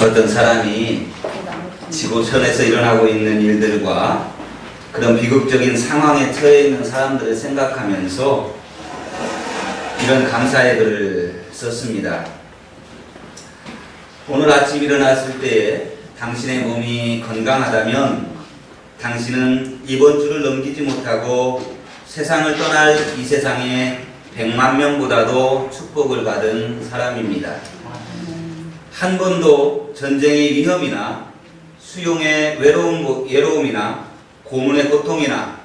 어떤 사람이 지구촌에서 일어나고 있는 일들과 그런 비극적인 상황에 처해 있는 사람들을 생각하면서 이런 감사의 글을 썼습니다. 오늘 아침 일어났을 때에 당신의 몸이 건강하다면 당신은 이번 주를 넘기지 못하고 세상을 떠날 이 세상에 100만 명보다도 축복을 받은 사람입니다. 한 번도 전쟁의 위험이나 수용의 외로움이나 고문의 고통이나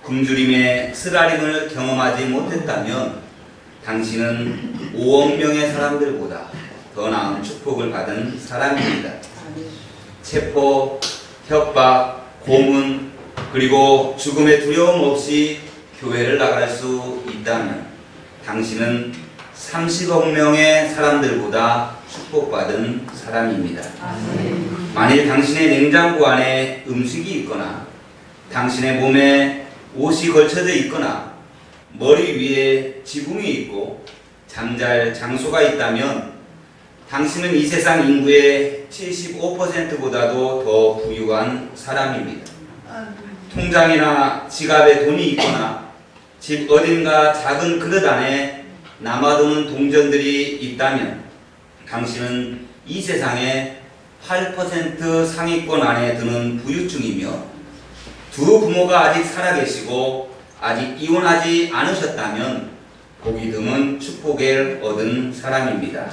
굶주림의 쓰라림을 경험하지 못했다면 당신은 5억 명의 사람들보다 더 나은 축복을 받은 사람입니다. 체포, 협박, 고문, 그리고 죽음의 두려움 없이 교회를 나갈 수 있다면 당신은 30억 명의 사람들보다 축복받은 사람입니다. 만일 당신의 냉장고 안에 음식이 있거나 당신의 몸에 옷이 걸쳐져 있거나 머리 위에 지붕이 있고 잠잘 장소가 있다면 당신은 이 세상 인구의 75%보다도 더 부유한 사람입니다. 통장이나 지갑에 돈이 있거나 집 어딘가 작은 그릇 안에 남아도는 동전들이 있다면 당신은 이 세상의 8% 상위권 안에 드는 부유층이며 두 부모가 아직 살아계시고 아직 이혼하지 않으셨다면 보기 드문 축복을 얻은 사람입니다.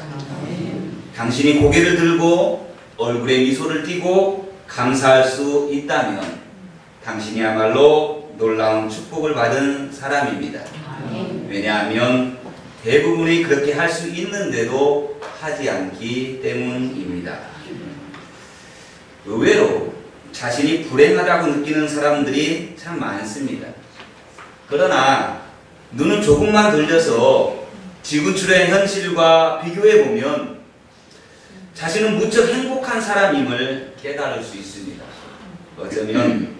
당신이 고개를 들고 얼굴에 미소를 띠고 감사할 수 있다면 당신이야말로 놀라운 축복을 받은 사람입니다. 왜냐하면 대부분이 그렇게 할 수 있는데도 하지 않기 때문입니다. 의외로 자신이 불행하다고 느끼는 사람들이 참 많습니다. 그러나 눈은 조금만 돌려서 지구촌의 현실과 비교해보면 자신은 무척 행복한 사람임을 깨달을 수 있습니다. 어쩌면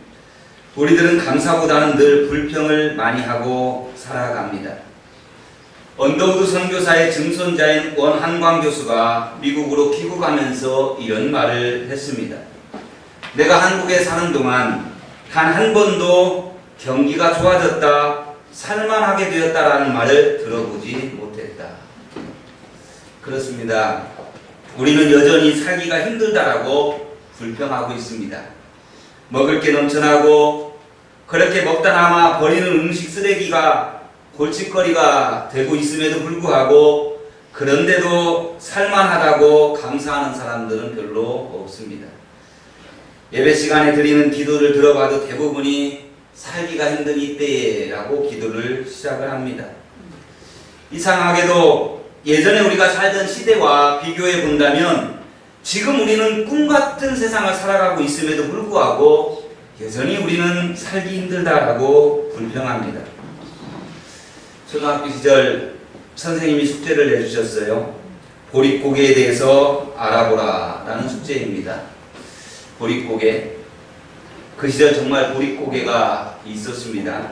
우리들은 감사보다는 늘 불평을 많이 하고 살아갑니다. 언더우드 선교사의 증손자인 원한광 교수가 미국으로 귀국하면서 이런 말을 했습니다. 내가 한국에 사는 동안 단 한 번도 경기가 좋아졌다, 살만하게 되었다라는 말을 들어보지 못했다. 그렇습니다. 우리는 여전히 살기가 힘들다라고 불평하고 있습니다. 먹을 게 넘쳐나고 그렇게 먹다 남아 버리는 음식 쓰레기가 골칫거리가 되고 있음에도 불구하고 그런데도 살만하다고 감사하는 사람들은 별로 없습니다. 예배 시간에 드리는 기도를 들어봐도 대부분이 살기가 힘든 이때라고 기도를 시작을 합니다. 이상하게도 예전에 우리가 살던 시대와 비교해 본다면 지금 우리는 꿈같은 세상을 살아가고 있음에도 불구하고 여전히 우리는 살기 힘들다라고 불평합니다. 초등학교 시절 선생님이 숙제를 내주셨어요. 보릿고개에 대해서 알아보라 라는 숙제입니다. 보릿고개. 그 시절 정말 보릿고개가 있었습니다.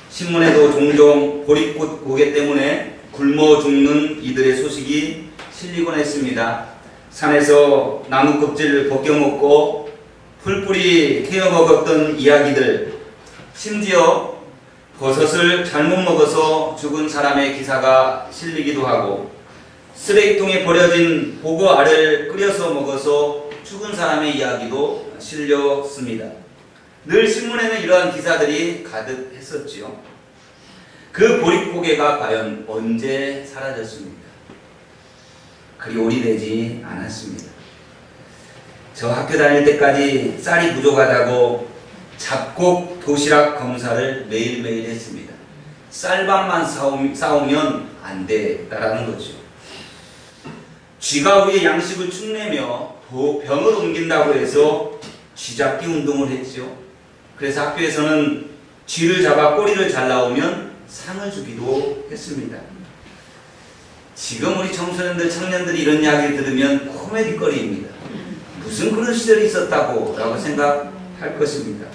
신문에도 종종 보릿고개 때문에 굶어 죽는 이들의 소식이 실리곤 했습니다. 산에서 나무 껍질을 벗겨먹고 풀뿌리 태워 먹었던 이야기들, 심지어 버섯을 잘못 먹어서 죽은 사람의 기사가 실리기도 하고 쓰레기통에 버려진 보고알을 끓여서 먹어서 죽은 사람의 이야기도 실렸습니다. 늘 신문에는 이러한 기사들이 가득했었지요. 그 보릿고개가 과연 언제 사라졌습니까? 그리 오래되지 않았습니다. 저 학교 다닐 때까지 쌀이 부족하다고 잡곡 도시락 검사를 매일매일 했습니다. 쌀밥만 싸우면 안 된다라는 거죠. 쥐가 우리의 양식을 축내며 병을 옮긴다고 해서 쥐잡기 운동을 했죠. 그래서 학교에서는 쥐를 잡아 꼬리를 잘라오면 상을 주기도 했습니다. 지금 우리 청소년들, 청년들이 이런 이야기를 들으면 코미디거리입니다. 무슨 그런 시절이 있었다고 라고 생각할 것입니다.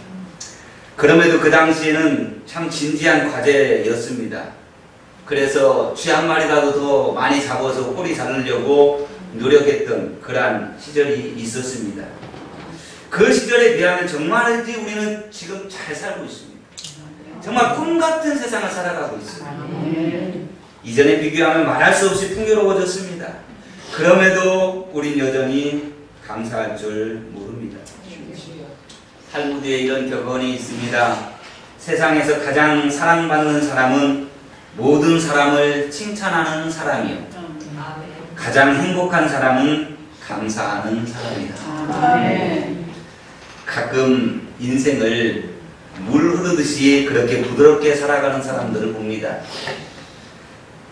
그럼에도 그 당시에는 참 진지한 과제였습니다. 그래서 쥐 한 마리라도 더 많이 잡아서 꼬리 자르려고 노력했던 그러한 시절이 있었습니다. 그 시절에 비하면 정말이지 우리는 지금 잘 살고 있습니다. 정말 꿈같은 세상을 살아가고 있습니다. 이전에 비교하면 말할 수 없이 풍요로워졌습니다. 그럼에도 우린 여전히 감사할 줄 모릅니다. 탈무드에 이런 격언이 있습니다. 세상에서 가장 사랑받는 사람은 모든 사람을 칭찬하는 사람이요, 가장 행복한 사람은 감사하는 사람이다. 가끔 인생을 물 흐르듯이 그렇게 부드럽게 살아가는 사람들을 봅니다.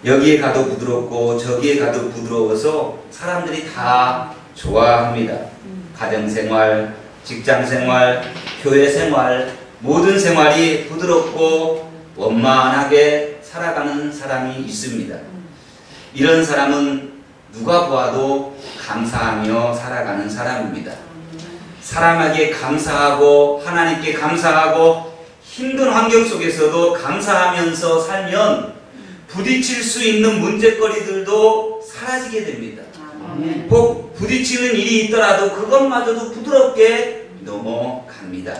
여기에 가도 부드럽고 저기에 가도 부드러워서 사람들이 다 좋아합니다. 가정생활, 직장생활, 교회생활, 모든 생활이 부드럽고 원만하게 살아가는 사람이 있습니다. 이런 사람은 누가 보아도 감사하며 살아가는 사람입니다. 사람에게 감사하고 하나님께 감사하고 힘든 환경 속에서도 감사하면서 살면 부딪힐 수 있는 문제거리들도 사라지게 됩니다. 혹 부딪히는 일이 있더라도 그것마저도 부드럽게 넘어갑니다.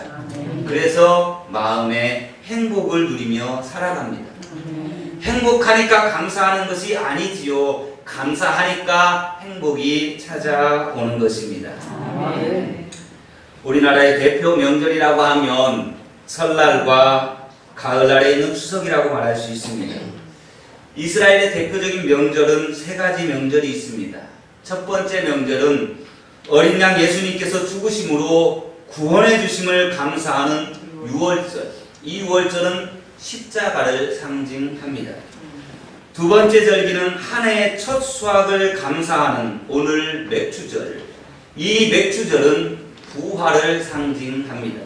그래서 마음에 행복을 누리며 살아갑니다. 행복하니까 감사하는 것이 아니지요. 감사하니까 행복이 찾아오는 것입니다. 우리나라의 대표 명절이라고 하면 설날과 가을날에 있는 추석이라고 말할 수 있습니다. 이스라엘의 대표적인 명절은 세 가지 명절이 있습니다. 첫 번째 명절은 어린 양 예수님께서 죽으심으로 구원해 주심을 감사하는 유월절. 이 유월절은 십자가를 상징합니다. 두 번째 절기는 한 해의 첫 수확을 감사하는 오늘 맥추절. 이 맥추절은 부활을 상징합니다.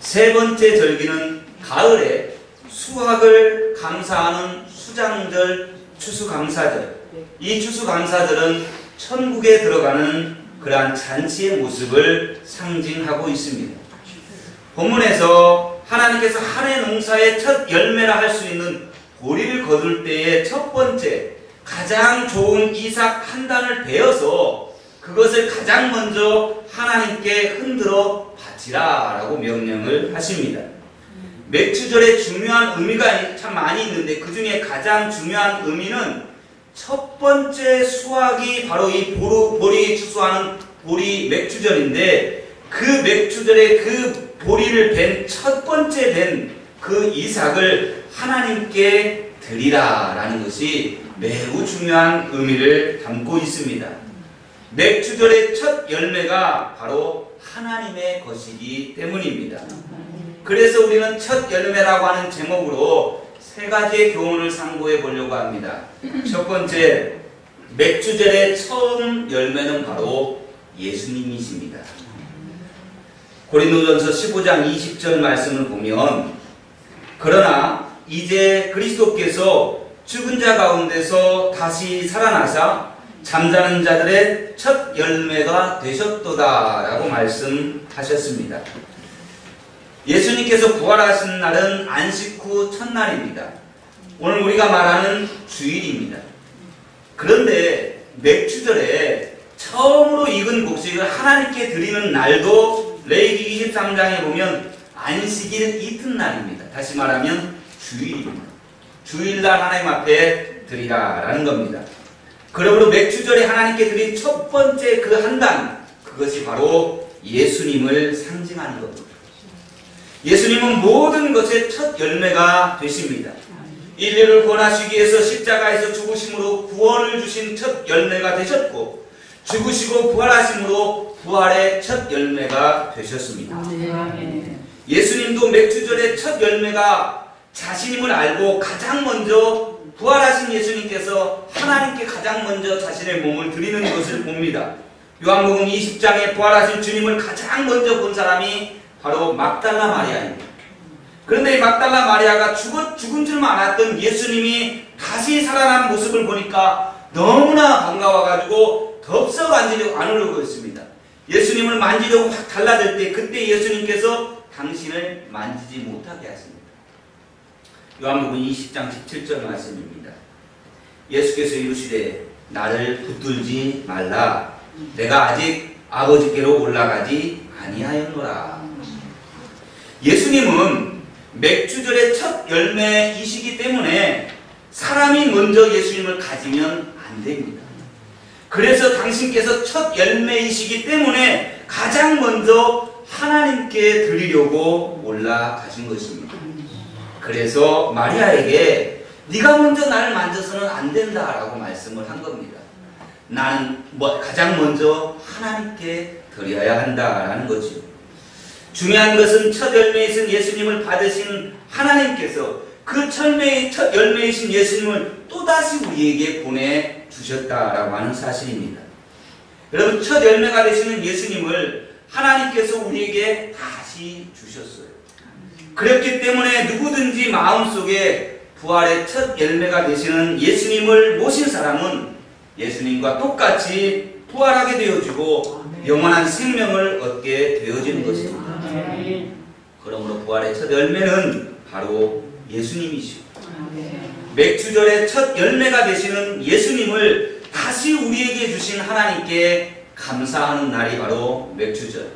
세 번째 절기는 가을에 수확을 감사하는 수장절, 추수감사절. 이 추수감사절은 천국에 들어가는 그러한 잔치의 모습을 상징하고 있습니다. 본문에서 하나님께서 한 해 농사의 첫 열매라 할 수 있는 보리를 거둘 때의 첫 번째 가장 좋은 이삭 한 단을 베어서 그것을 가장 먼저 하나님께 흔들어 바치라 라고 명령을 하십니다. 맥추절에 중요한 의미가 참 많이 있는데 그 중에 가장 중요한 의미는 첫 번째 수확이 바로 이 보리 추수하는 보리 맥추절인데 그 맥추절에 그 보리를 벤 첫 번째 벤 그 이삭을 하나님께 드리라 라는 것이 매우 중요한 의미를 담고 있습니다. 맥추절의 첫 열매가 바로 하나님의 것이기 때문입니다. 그래서 우리는 첫 열매라고 하는 제목으로 세 가지의 교훈을 상고해 보려고 합니다. 첫 번째, 맥추절의 처음 열매는 바로 예수님이십니다. 고린도전서 15장 20절 말씀을 보면 그러나 이제 그리스도께서 죽은 자 가운데서 다시 살아나사 잠자는 자들의 첫 열매가 되셨도다 라고 말씀하셨습니다. 예수님께서 부활하신 날은 안식 후 첫날입니다. 오늘 우리가 말하는 주일입니다. 그런데 맥추절에 처음으로 익은 곡식을 하나님께 드리는 날도 레위기 23장에 보면 안식일 이튿날입니다. 다시 말하면 주일입니다. 주일날 하나님 앞에 드리라 라는 겁니다. 그러므로 맥추절에 하나님께 드린 첫 번째 그 한 단, 그것이 바로 예수님을 상징하는 겁니다. 예수님은 모든 것의 첫 열매가 되십니다. 인류를 구원하시기 위해서 십자가에서 죽으심으로 구원을 주신 첫 열매가 되셨고 죽으시고 부활하심으로 부활의 첫 열매가 되셨습니다. 예수님도 맥추절의 첫 열매가 자신임을 알고 가장 먼저 부활하신 예수님께서 하나님께 가장 먼저 자신의 몸을 드리는 것을 봅니다. 요한복음 20장에 부활하신 주님을 가장 먼저 본 사람이 바로 막달라 마리아입니다. 그런데 이 막달라 마리아가 죽은 줄만 알았던 예수님이 다시 살아난 모습을 보니까 너무나 반가워가지고 덥석 안으려고 했습니다. 예수님을 만지려고 확 달라들 때 그때 예수님께서 당신을 만지지 못하게 하십니다. 요한복음 20장 17절 말씀입니다. 예수께서 이르시되 나를 붙들지 말라. 내가 아직 아버지께로 올라가지 아니하였노라. 예수님은 맥주절의 첫 열매이시기 때문에 사람이 먼저 예수님을 가지면 안 됩니다. 그래서 당신께서 첫 열매이시기 때문에 가장 먼저 하나님께 드리려고 올라가신 것입니다. 그래서 마리아에게 네가 먼저 나를 만져서는 안 된다라고 말씀을 한 겁니다. 나는 가장 먼저 하나님께 드려야 한다라는 거죠. 중요한 것은 첫 열매이신 예수님을 받으신 하나님께서 그 첫 열매이신 예수님을 또다시 우리에게 보내주셨다라고 하는 사실입니다. 여러분, 첫 열매가 되시는 예수님을 하나님께서 우리에게 다시 주셨어요. 그렇기 때문에 누구든지 마음속에 부활의 첫 열매가 되시는 예수님을 모신 사람은 예수님과 똑같이 부활하게 되어지고 영원한 생명을 얻게 되어지는 것입니다. 그러므로 부활의 첫 열매는 바로 예수님이시오. 맥주절의 첫 열매가 되시는 예수님을 다시 우리에게 주신 하나님께 감사하는 날이 바로 맥주절.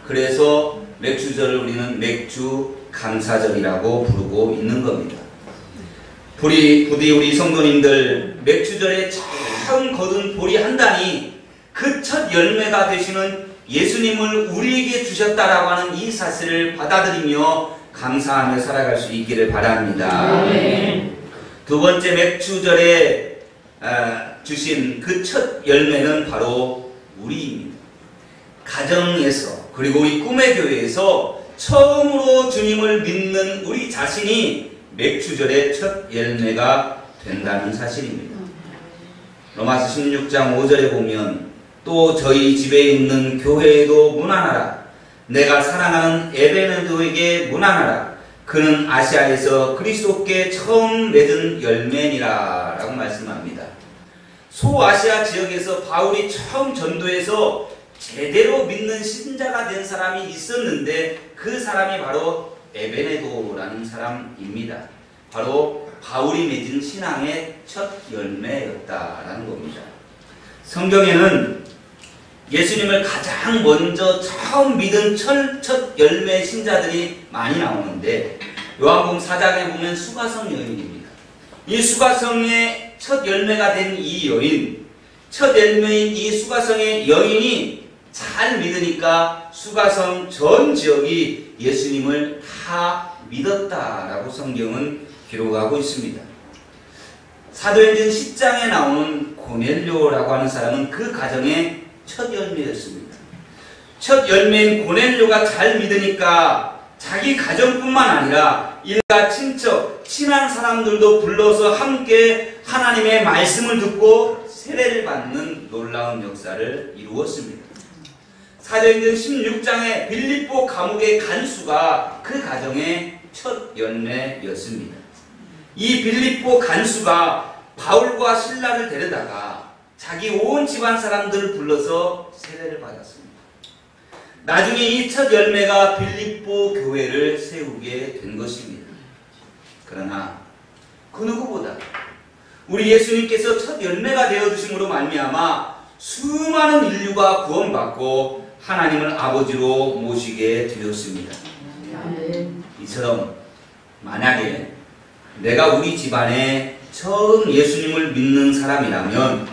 그래서 맥주절을 우리는 맥주 감사절이라고 부르고 있는 겁니다. 부디 우리 성도님들 맥주절에 처음 거둔 보리 한 단이 그 첫 열매가 되시는 예수님을 우리에게 주셨다라고 하는 이 사실을 받아들이며 감사하며 살아갈 수 있기를 바랍니다. 두 번째 맥주절에 주신 그 첫 열매는 바로 우리입니다. 가정에서 그리고 우리 꿈의 교회에서 처음으로 주님을 믿는 우리 자신이 맥주절의 첫 열매가 된다는 사실입니다. 로마서 16장 5절에 보면 또 저희 집에 있는 교회에도 문안하라. 내가 사랑하는 에베네도에게 문안하라. 그는 아시아에서 그리스도께 처음 맺은 열매니라 라고 말씀합니다. 소아시아 지역에서 바울이 처음 전도해서 제대로 믿는 신자가 된 사람이 있었는데 그 사람이 바로 에베네도라는 사람입니다. 바로 바울이 맺은 신앙의 첫 열매였다라는 겁니다. 성경에는 예수님을 가장 먼저 처음 믿은 첫 열매 신자들이 많이 나오는데 요한복음 4장에 보면 수가성 여인입니다. 이 수가성의 첫 열매가 된 이 여인, 첫 열매인 이 수가성의 여인이 잘 믿으니까 수가성 전 지역이 예수님을 다 믿었다라고 성경은 기록하고 있습니다. 사도행전 10장에 나오는 고넬료라고 하는 사람은 그 가정의 첫 열매였습니다. 첫 열매인 고넬료가 잘 믿으니까 자기 가정뿐만 아니라 일가 친척, 친한 사람들도 불러서 함께 하나님의 말씀을 듣고 세례를 받는 놀라운 역사를 이루었습니다. 사도행전 16장에 빌립보 감옥의 간수가 그 가정의 첫 열매였습니다. 이 빌립보 간수가 바울과 신라를 데려다가 자기 온 집안 사람들을 불러서 세례를 받았습니다. 나중에 이 첫 열매가 빌립보 교회를 세우게 된 것입니다. 그러나 그 누구보다 우리 예수님께서 첫 열매가 되어주심으로 말미암아 수많은 인류가 구원받고 하나님을 아버지로 모시게 되었습니다. 이처럼 만약에 내가 우리 집안에 처음 예수님을 믿는 사람이라면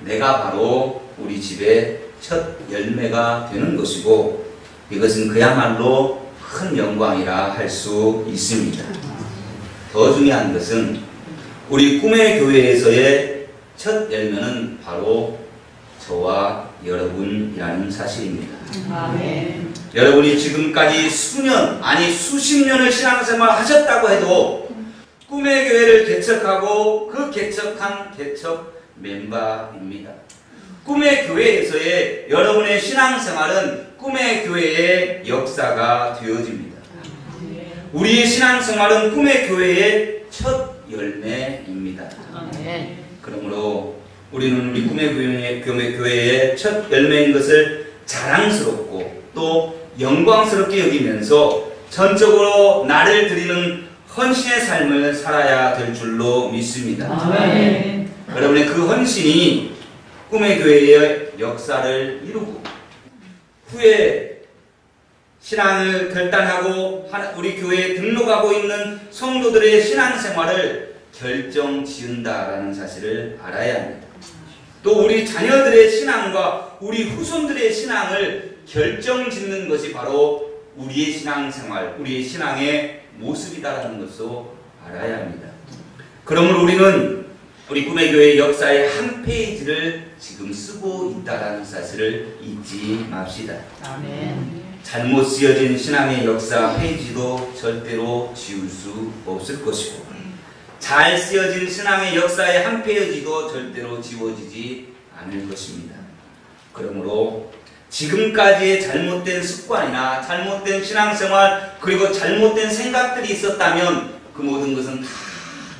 내가 바로 우리 집의 첫 열매가 되는 것이고 이것은 그야말로 큰 영광이라 할 수 있습니다. 더 중요한 것은 우리 꿈의 교회에서의 첫 열매는 바로 저와 여러분이라는 사실입니다. 아멘. 여러분이 지금까지 수년 아니 수십 년을 신앙생활 하셨다고 해도 꿈의 교회를 개척하고 그 개척한 개척 멤버입니다. 꿈의 교회에서의 여러분의 신앙생활은 꿈의 교회의 역사가 되어집니다. 우리의 신앙생활은 꿈의 교회의 첫 열매입니다. 그러므로 우리는 우리 꿈의 교회의 첫 열매인 것을 자랑스럽고 또 영광스럽게 여기면서 전적으로 나를 드리는 헌신의 삶을 살아야 될 줄로 믿습니다. 여러분의 그 헌신이 꿈의 교회의 역사를 이루고 후에 신앙을 결단하고 우리 교회에 등록하고 있는 성도들의 신앙생활을 결정지은다라는 사실을 알아야 합니다. 또 우리 자녀들의 신앙과 우리 후손들의 신앙을 결정짓는 것이 바로 우리의 신앙생활, 우리의 신앙의 모습이다라는 것도 알아야 합니다. 그러므로 우리는 우리 꿈의 교회의 역사의 한 페이지를 지금 쓰고 있다라는 사실을 잊지 맙시다. 아멘. 잘못 쓰여진 신앙의 역사 페이지도 절대로 지울 수 없을 것이고, 잘 쓰여진 신앙의 역사의 한 페이지도 절대로 지워지지 않을 것입니다. 그러므로 지금까지의 잘못된 습관이나 잘못된 신앙생활 그리고 잘못된 생각들이 있었다면 그 모든 것은 다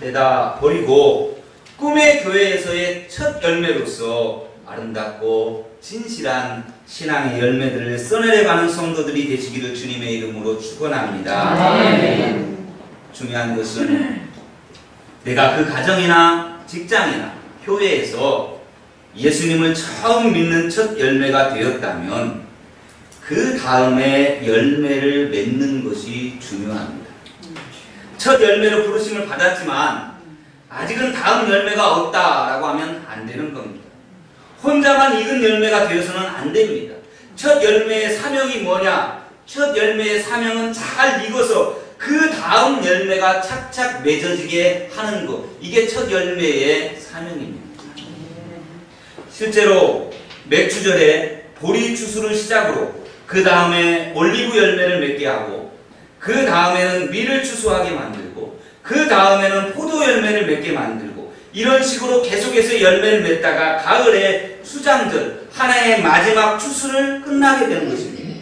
내다 버리고 꿈의 교회에서의 첫 열매로서 아름답고 진실한 신앙의 열매들을 써내려가는 성도들이 되시기를 주님의 이름으로 축원합니다. 중요한 것은 내가 그 가정이나 직장이나 교회에서 예수님을 처음 믿는 첫 열매가 되었다면 그 다음에 열매를 맺는 것이 중요합니다. 첫 열매로 부르심을 받았지만 아직은 다음 열매가 없다라고 하면 안 되는 겁니다. 혼자만 익은 열매가 되어서는 안 됩니다. 첫 열매의 사명이 뭐냐? 첫 열매의 사명은 잘 익어서 그 다음 열매가 착착 맺어지게 하는 것. 이게 첫 열매의 사명입니다. 실제로 맥주절에 보리 추수를 시작으로 그 다음에 올리브 열매를 맺게 하고 그 다음에는 밀을 추수하게 만들고 그 다음에는 포도 열매를 맺게 만들고 이런 식으로 계속해서 열매를 맺다가 가을에 수장절 하나의 마지막 추수를 끝나게 되는 것입니다.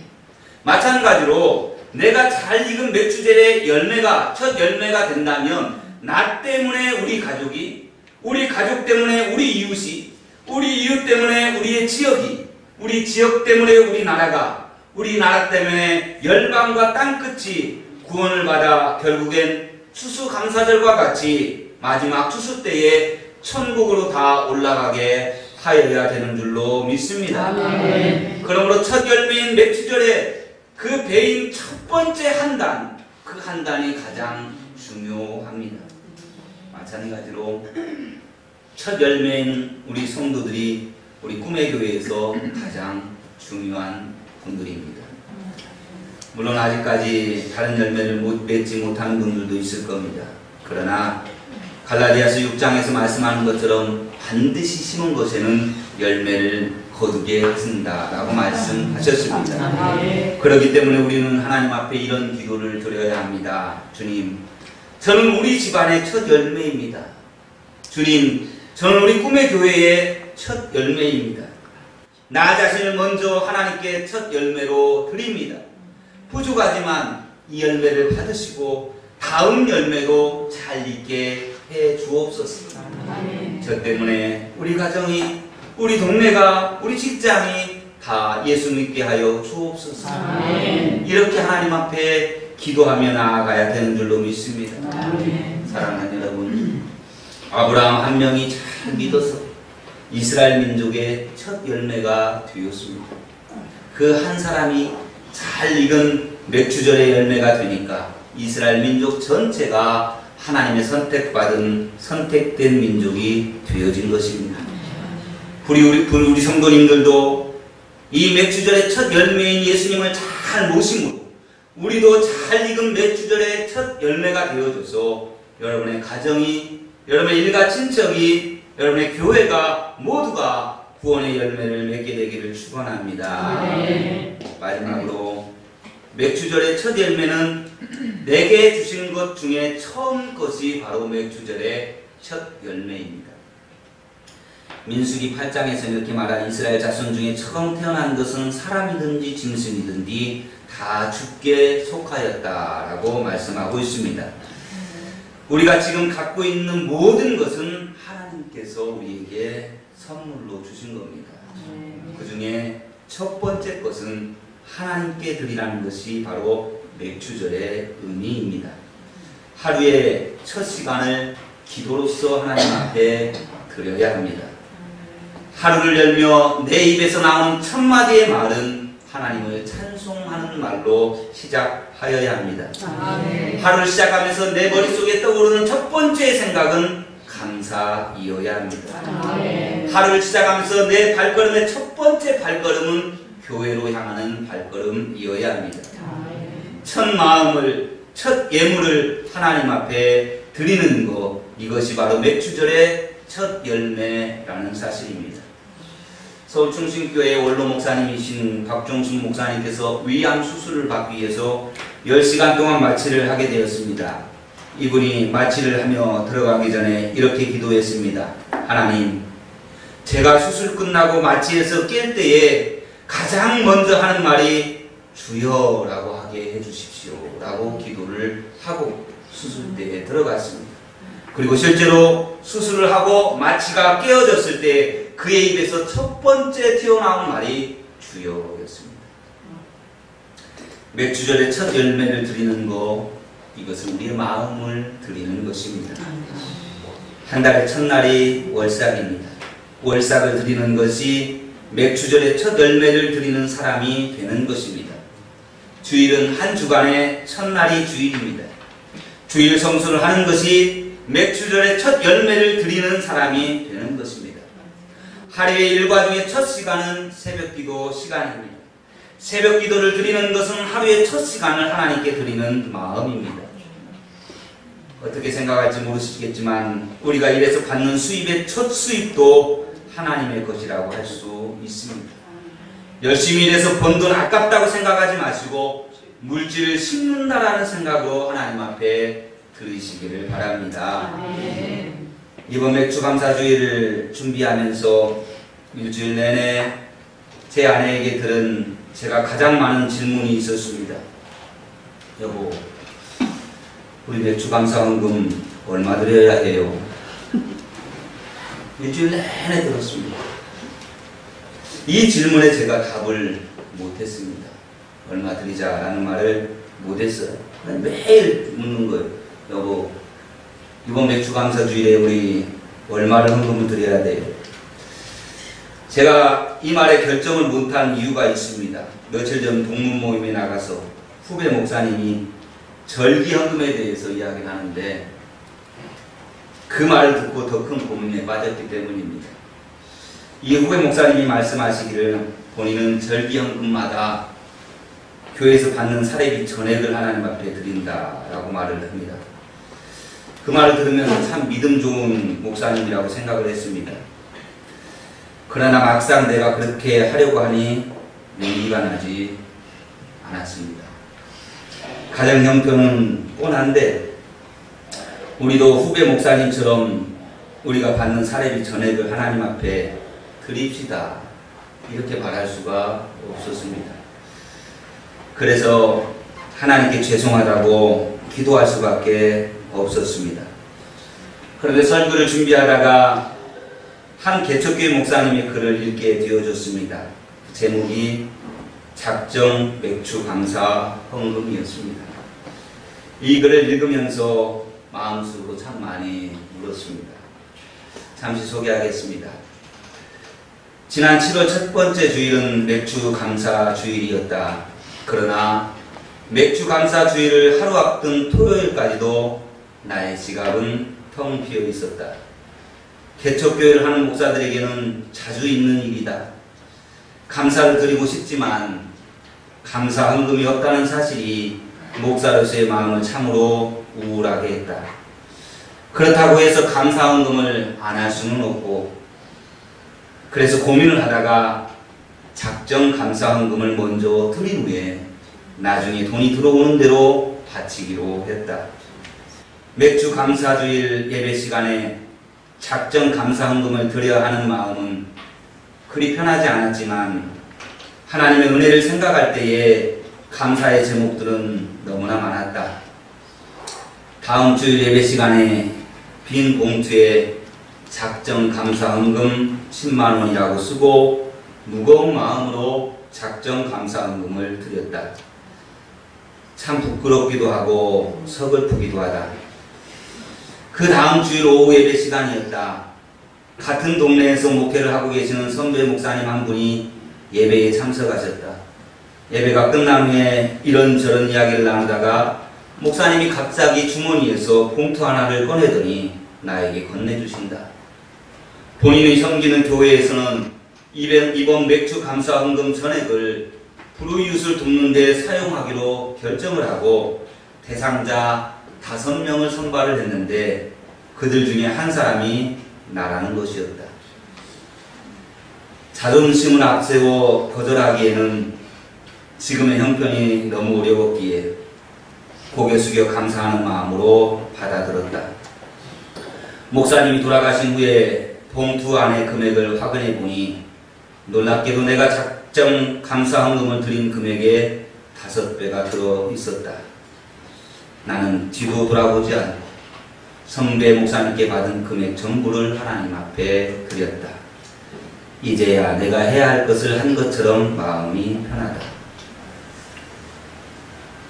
마찬가지로 내가 잘 익은 맥주절의 열매가 첫 열매가 된다면 나 때문에 우리 가족이, 우리 가족 때문에 우리 이웃이, 우리 이웃 때문에 우리의 지역이, 우리 지역 때문에 우리나라가, 우리나라 때문에 열방과 땅끝이 구원을 받아 결국엔 추수감사절과 같이 마지막 추수 때에 천국으로 다 올라가게 하여야 되는 줄로 믿습니다. 아멘. 그러므로 첫 열매인 맥주절에 그 배인 첫 번째 한 단, 그 한 단이 가장 중요합니다. 마찬가지로 첫 열매인 우리 성도들이 우리 꿈의 교회에서 가장 중요한 분들입니다. 물론 아직까지 다른 열매를 맺지 못하는 분들도 있을 겁니다. 그러나 갈라디아서 6장에서 말씀하는 것처럼 반드시 심은 것에는 열매를 거두게 하신다라고 말씀하셨습니다. 그렇기 때문에 우리는 하나님 앞에 이런 기도를 드려야 합니다. 주님, 저는 우리 집안의 첫 열매입니다. 주님, 저는 우리 꿈의 교회의 첫 열매입니다. 나 자신을 먼저 하나님께 첫 열매로 드립니다. 부족하지만 이 열매를 받으시고 다음 열매도 잘 있게 해 주옵소서. 저 때문에 우리 가정이, 우리 동네가, 우리 직장이 다 예수 믿게 하여 주옵소서. 이렇게 하나님 앞에 기도하며 나아가야 되는 줄로 믿습니다. 사랑하는 여러분, 아브라함 한 명이 잘 믿어서 이스라엘 민족의 첫 열매가 되었습니다. 그 한 사람이 잘 익은 맥주절의 열매가 되니까 이스라엘 민족 전체가 하나님의 선택받은 선택된 민족이 되어진 것입니다. 우리 성도님들도 이 맥주절의 첫 열매인 예수님을 잘 모심으로 우리도 잘 익은 맥주절의 첫 열매가 되어줘서 여러분의 가정이, 여러분의 일가 친척이, 여러분의 교회가 모두가 구원의 열매를 맺게 되기를 축원합니다. 마지막으로 맥주절의 첫 열매는 내게 주신 것 중에 처음 것이 바로 맥주절의 첫 열매입니다. 민수기 8장에서 이렇게 말한 이스라엘 자손 중에 처음 태어난 것은 사람이든지 짐승이든지 다 주께 속하였다라고 말씀하고 있습니다. 우리가 지금 갖고 있는 모든 것은 하나님께서 우리에게 선물로 주신 겁니다. 그 중에 첫 번째 것은 하나님께 드리라는 것이 바로 맥주절의 의미입니다. 하루의 첫 시간을 기도로서 하나님 앞에 드려야 합니다. 하루를 열며 내 입에서 나온 첫 마디의 말은 하나님을 찬송하는 말로 시작하여야 합니다. 하루를 시작하면서 내 머릿속에 떠오르는 첫 번째 생각은 감사이어야 합니다. 하루를 시작하면서 내 발걸음의 첫 번째 발걸음은 교회로 향하는 발걸음이어야 합니다. 첫 마음을, 첫 예물을 하나님 앞에 드리는 것, 이것이 바로 맥주절의 첫 열매라는 사실입니다. 서울충신교회 원로 목사님이신 박종순 목사님께서 위암 수술을 받기 위해서 10시간 동안 마취를 하게 되었습니다. 이분이 마취를 하며 들어가기 전에 이렇게 기도했습니다. 하나님, 제가 수술 끝나고 마취해서 깰 때에 가장 먼저 하는 말이 주여라고 하게 해주십시오 라고 기도를 하고 수술대에 들어갔습니다. 그리고 실제로 수술을 하고 마취가 깨어졌을 때 그의 입에서 첫 번째 튀어나온 말이 주여였습니다. 맥주절의 첫 열매를 드리는 것, 이것은 우리의 마음을 드리는 것입니다. 한 달의 첫날이 월삭입니다. 월삭을 드리는 것이 맥주절의 첫 열매를 드리는 사람이 되는 것입니다. 주일은 한 주간의 첫날이 주일입니다. 주일 성수를 하는 것이 맥주절의 첫 열매를 드리는 사람이 되는 것입니다. 하루의 일과 중에 첫 시간은 새벽기도 시간입니다. 새벽기도를 드리는 것은 하루의 첫 시간을 하나님께 드리는 마음입니다. 어떻게 생각할지 모르시겠지만 우리가 일해서 받는 수입의 첫 수입도 하나님의 것이라고 할 수 있습니다. 열심히 일해서 번 돈 아깝다고 생각하지 마시고 물질을 심는다라는 생각으로 하나님 앞에 드리시기를 바랍니다. 이번 맥주감사주의를 준비하면서 일주일 내내 제 아내에게 들은 제가 가장 많은 질문이 있었습니다. 여보, 우리 맥주감사헌금 얼마 드려야 해요? 일주일 내내 들었습니다. 이 질문에 제가 답을 못했습니다. 얼마 드리자라는 말을 못했어요. 매일 묻는 거예요. 여보, 이번 맥주감사주일에 우리 얼마를 헌금을 드려야 돼요? 제가 이 말에 결정을 못한 이유가 있습니다. 며칠 전 동문 모임에 나가서 후배 목사님이 절기 헌금에 대해서 이야기를 하는데 그 말을 듣고 더 큰 고민에 빠졌기 때문입니다. 이 후배 목사님이 말씀하시기를 본인은 절기 헌금마다 교회에서 받는 사례비 전액을 하나님 앞에 드린다라고 말을 합니다. 그 말을 들으면 참 믿음 좋은 목사님이라고 생각을 했습니다. 그러나 막상 내가 그렇게 하려고 하니 용기가 나지 않았습니다. 가정 형편은 뻔한데 우리도 후배 목사님처럼 우리가 받는 사례비 전액을 하나님 앞에 드립시다. 이렇게 말할 수가 없었습니다. 그래서 하나님께 죄송하다고 기도할 수밖에 없었습니다. 그런데 설교를 준비하다가 한 개척교회 목사님의 글을 읽게 되어졌습니다. 제목이 작정 맥주 감사 헌금이었습니다. 이 글을 읽으면서 마음속으로 참 많이 울었습니다. 잠시 소개하겠습니다. 지난 7월 첫 번째 주일은 맥주 감사 주일이었다. 그러나 맥주 감사 주일을 하루 앞둔 토요일까지도 나의 지갑은 텅 비어 있었다. 개척교회를 하는 목사들에게는 자주 있는 일이다. 감사를 드리고 싶지만 감사 헌금이 없다는 사실이 목사로서의 마음을 참으로 우울하게 했다. 그렇다고 해서 감사 헌금을 안 할 수는 없고 그래서 고민을 하다가 작정 감사 헌금을 먼저 드린 후에 나중에 돈이 들어오는 대로 바치기로 했다. 맥주 감사주일 예배 시간에 작정 감사 헌금을 드려야 하는 마음은 그리 편하지 않았지만 하나님의 은혜를 생각할 때에 감사의 제목들은 너무나 많았다. 다음 주일 예배 시간에 빈 봉투에 작정 감사 헌금 10만 원이라고 쓰고 무거운 마음으로 작정 감사 헌금을 드렸다. 참 부끄럽기도 하고 서글프기도 하다. 그 다음 주일 오후 예배 시간이었다. 같은 동네에서 목회를 하고 계시는 선배 목사님 한 분이 예배에 참석하셨다. 예배가 끝난 후에 이런저런 이야기를 나누다가 목사님이 갑자기 주머니에서 봉투 하나를 꺼내더니 나에게 건네주신다. 본인이 섬기는 교회에서는 이번 맥주 감사 헌금 전액을 불우이웃을 돕는 데 사용하기로 결정을 하고 대상자 5명을 선발을 했는데 그들 중에 한 사람이 나라는 것이었다. 자존심을 앞세워 거절하기에는 지금의 형편이 너무 어려웠기에 고개 숙여 감사하는 마음으로 받아들었다. 목사님이 돌아가신 후에 봉투 안의 금액을 확인해 보니 놀랍게도 내가 작정 감사 헌금을 드린 금액의 5배가 들어 있었다. 나는 뒤도 돌아보지 않고 선배 목사님께 받은 금액 전부를 하나님 앞에 드렸다. 이제야 내가 해야 할 것을 한 것처럼 마음이 편하다.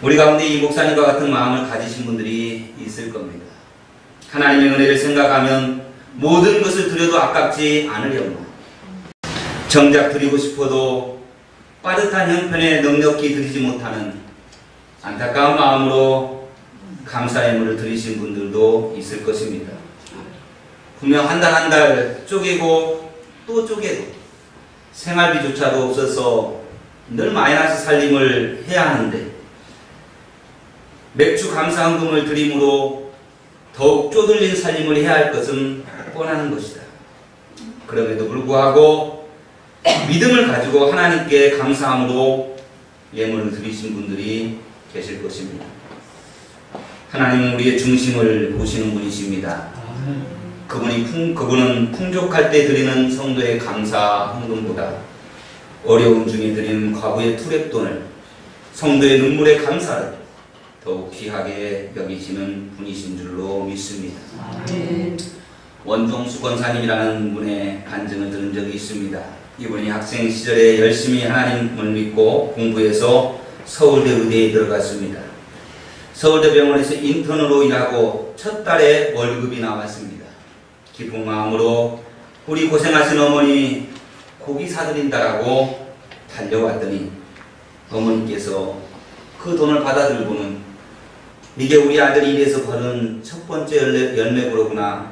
우리 가운데 이 목사님과 같은 마음을 가지신 분들이 있을 겁니다. 하나님의 은혜를 생각하면 모든 것을 드려도 아깝지 않으려나. 정작 드리고 싶어도 빠듯한 형편에 넉넉히 드리지 못하는 안타까운 마음으로 감사의 물을 드리신 분들도 있을 것입니다. 분명 한 달 한 달 쪼개고 또 쪼개도 생활비조차도 없어서 늘 마이너스 살림을 해야 하는데 맥주 감사 헌금을 드림으로 더욱 쪼들린 살림을 해야 할 것은 뻔한 것이다. 그럼에도 불구하고 믿음을 가지고 하나님께 감사함으로 예물을 드리신 분들이 계실 것입니다. 하나님은 우리의 중심을 보시는 분이십니다. 그분은 풍족할 때 드리는 성도의 감사 헌금보다 어려움 중에 드리는 과부의 투랩돈을, 성도의 눈물의 감사를 더욱 귀하게 여기시는 분이신 줄로 믿습니다. 원종수 권사님이라는 분의 간증을 들은 적이 있습니다. 이분이 학생 시절에 열심히 하나님을 믿고 공부해서 서울대 의대에 들어갔습니다. 서울대 병원에서 인턴으로 일하고 첫 달에 월급이 나왔습니다. 기쁜 마음으로 우리 고생하신 어머니 고기 사드린다라고 달려왔더니 어머니께서 그 돈을 받아들고는 이게 우리 아들이 일해서 버는 첫 번째 연매고로구나.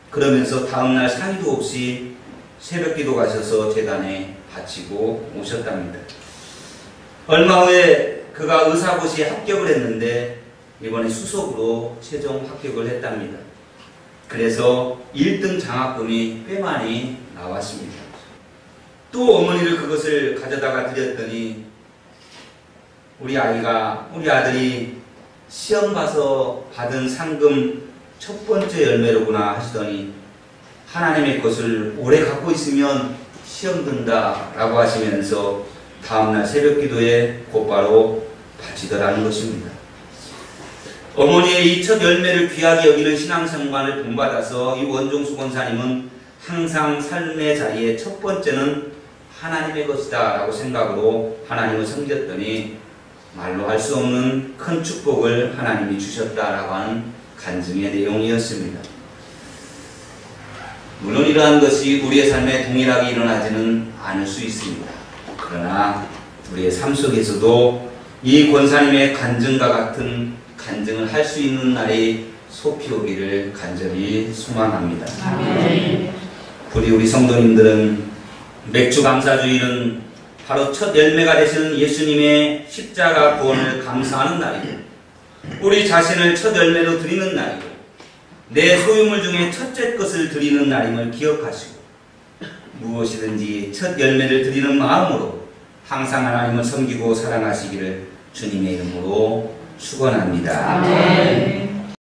그러면서 다음날 상의도 없이 새벽기도 가셔서 재단에 바치고 오셨답니다. 얼마 후에 그가 의사고시에 합격을 했는데 이번에 수석으로 최종 합격을 했답니다. 그래서 1등 장학금이 꽤 많이 나왔습니다. 또 어머니를 그것을 가져다가 드렸더니 우리 아들이 시험 봐서 받은 상금 첫 번째 열매로구나 하시더니 하나님의 것을 오래 갖고 있으면 시험 든다 라고 하시면서 다음날 새벽 기도에 곧바로 바치더라는 것입니다. 어머니의 이 첫 열매를 귀하게 여기는 신앙생활을 본받아서 이 원종수 권사님은 항상 삶의 자리에 첫 번째는 하나님의 것이다 라고 생각으로 하나님을 섬겼더니 말로 할 수 없는 큰 축복을 하나님이 주셨다라고 하는 간증의 내용이었습니다. 물론 이러한 것이 우리의 삶에 동일하게 일어나지는 않을 수 있습니다. 그러나 우리의 삶 속에서도 이 권사님의 간증과 같은 간증을 할 수 있는 날이 속히 오기를 간절히 소망합니다. 아멘. 우리 성도님들은 맥주 감사주일은 바로 첫 열매가 되시는 예수님의 십자가 구원을 감사하는 날이고 우리 자신을 첫 열매로 드리는 날이고 내 소유물 중에 첫째 것을 드리는 날임을 기억하시고 무엇이든지 첫 열매를 드리는 마음으로 항상 하나님을 섬기고 사랑하시기를 주님의 이름으로 축원합니다. 아멘.